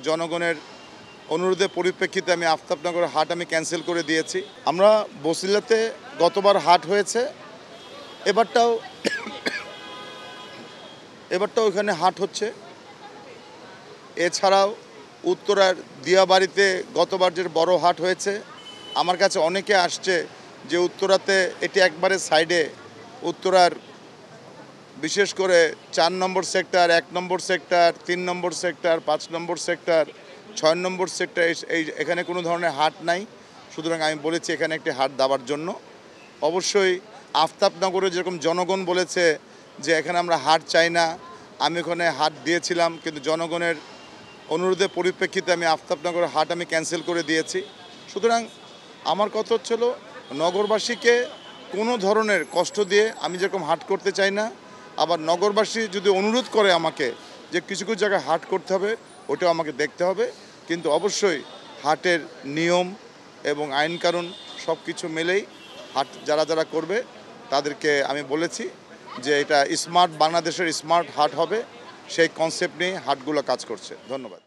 জনগণের অনুরোধের পরিপ্রেক্ষিতে আমি আফতাবনগরের হাট আমি ক্যান্সেল করে দিয়েছি। আমরা বসিলাতে গতবার হাট হয়েছে, এবারটাও ওখানে হাট হচ্ছে। এছাড়াও উত্তরার দিয়াবাড়িতে গতবার যে বড় হাট হয়েছে, আমার কাছে অনেকে আসছে যে উত্তরাতে এটি একবারে সাইডে, উত্তরার বিশেষ করে 4 নম্বর সেক্টর, 1 নম্বর সেক্টর, 3 নম্বর সেক্টর, 5 নম্বর সেক্টর, 6 নম্বর সেক্টর, এখানে কোনো ধরনের হাট নাই। সুতরাং আমি বলেছি এখানে একটি হাট দেওয়ার জন্য। অবশ্যই আফতাবনগরে যেরকম জনগণ বলেছে যে এখানে আমরা হাট চাই না, আমি ওখানে হাট দিয়েছিলাম, কিন্তু জনগণের অনুরোধের পরিপ্রেক্ষিতে আমি আফতাবনগরের হাট আমি ক্যান্সেল করে দিয়েছি। সুতরাং আমার কথা হচ্ছিল নগরবাসীকে কোনো ধরনের কষ্ট দিয়ে আমি যেরকম হাট করতে চাই না, আবার নগরবাসী যদি অনুরোধ করে আমাকে যে কিছু কিছু জায়গায় হাট করতে হবে, ওটাও আমাকে দেখতে হবে। কিন্তু অবশ্যই হাটের নিয়ম এবং আইনকানুন সব কিছু মেলেই হাট যারা করবে তাদেরকে আমি বলেছি যে এটা স্মার্ট বাংলাদেশের স্মার্ট হাট হবে, সেই কনসেপ্ট নিয়ে হাটগুলো কাজ করছে। ধন্যবাদ।